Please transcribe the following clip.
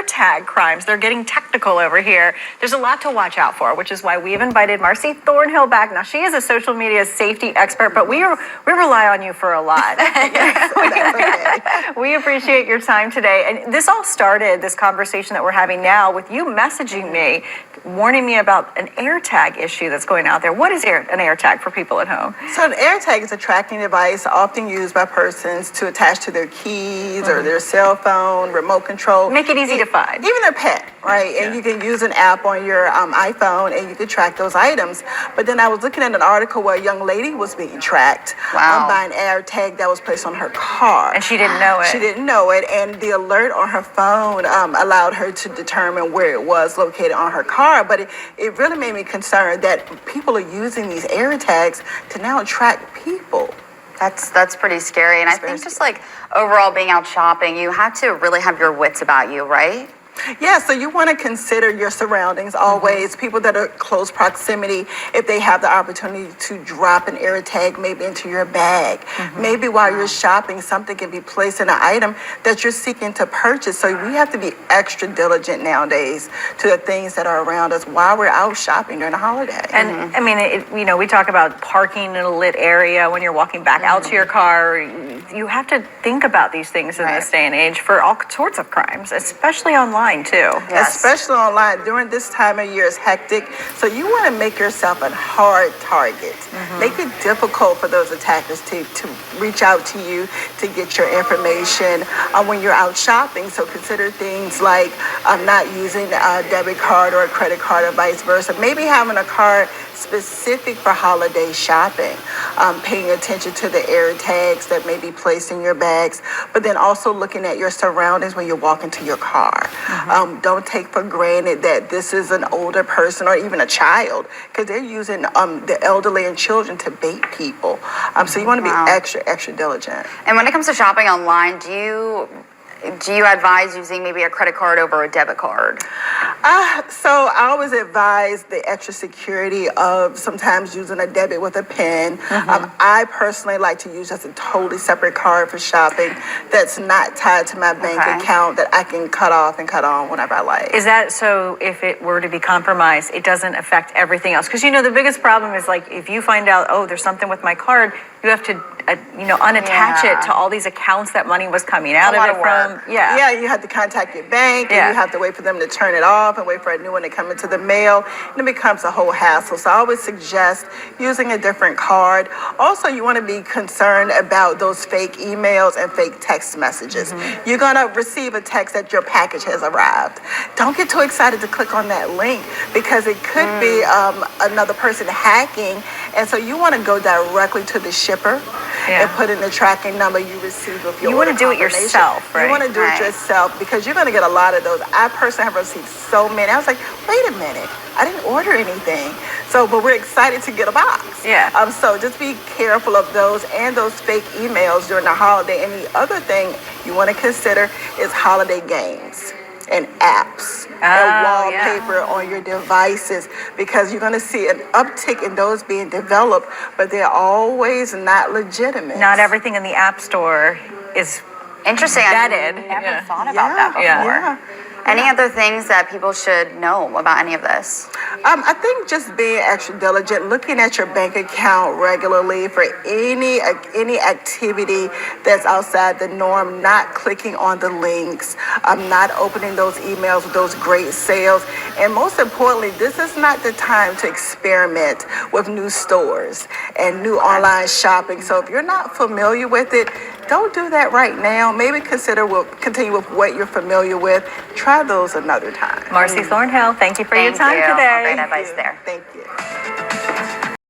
AirTag crimes. They're getting technical over here. There's a lot to watch out for, which is why we've invited Marcy Thornhill back. Now, she is a social media safety expert, but we rely on you for a lot. We appreciate your time today. And this all started, this conversation that we're having now, with you messaging me, warning me about an AirTag issue that's going out there. What is an AirTag for people at home? So an AirTag is a tracking device often used by persons to attach to their keys or their cell phone, remote control. Make it easy to find. Even their pet, right? And you can use an app on your iPhone and you can track those items. But then I was looking at an article where a young lady was being tracked by an AirTag that was placed on her car. And she didn't know it. She didn't know it. And the alert on her phone allowed her to determine where it was located on her car. But it really made me concerned that people are using these AirTags to now track people. That's pretty scary. And I think just like overall being out shopping, you have to really have your wits about you, right? Yeah, so you want to consider your surroundings always. People that are close proximity, if they have the opportunity to drop an AirTag maybe into your bag. Maybe while you're shopping, something can be placed in an item that you're seeking to purchase. So we have to be extra diligent nowadays to the things that are around us while we're out shopping during the holiday. And I mean, we talk about parking in a lit area when you're walking back out to your car. You have to think about these things in this day and age for all sorts of crimes, especially online too. Yes. Especially online. During this time of year, it's hectic. So you want to make yourself a hard target. Make it difficult for those attackers to reach out to you to get your information when you're out shopping. So consider things like not using a debit card or a credit card or vice versa. Maybe having a card specific for holiday shopping, paying attention to the AirTags that may be placed in your bags, but then also looking at your surroundings when you walk into your car. Don't take for granted that this is an older person or even a child, because they're using the elderly and children to bait people. So you want to be extra diligent. And when it comes to shopping online, do you advise using maybe a credit card over a debit card? So I always advise the extra security of sometimes using a debit with a PIN. I personally like to use just a totally separate card for shopping that's not tied to my bank account that I can cut off and cut on whenever I like. Is that so if it were to be compromised, it doesn't affect everything else? Because, the biggest problem is like if you find out, oh, there's something with my card, you have to, unattach it to all these accounts that money was coming out of it from. Yeah, you have to contact your bank and you have to wait for them to turn it off and wait for a new one to come into the mail. And it becomes a whole hassle. So I always suggest using a different card. Also, you want to be concerned about those fake emails and fake text messages. You're going to receive a text that your package has arrived. Don't get too excited to click on that link because it could be another person hacking. And so you want to go directly to the shipper and put in the tracking number you received with your You want to do it yourself, right? You want to do it yourself because you're going to get a lot of those. I personally have received so many. I was like, wait a minute, I didn't order anything. So, but we're excited to get a box. Yeah. So just be careful of those and those fake emails during the holiday. And the other thing you want to consider is holiday games and apps and wallpaper on your devices, because you're going to see an uptick in those being developed, but they're always not legitimate. Not everything in the App Store is interesting. vetted. I never thought about that before. Any other things that people should know about any of this? I think just being extra diligent, looking at your bank account regularly for any activity that's outside the norm, not clicking on the links, not opening those emails with those great sales. And most importantly, this is not the time to experiment with new stores and new online shopping. So if you're not familiar with it, don't do that right now. Maybe continue with what you're familiar with. Try those another time. Marcy Thornhill, thank you for your time today. Great advice there. Thank you.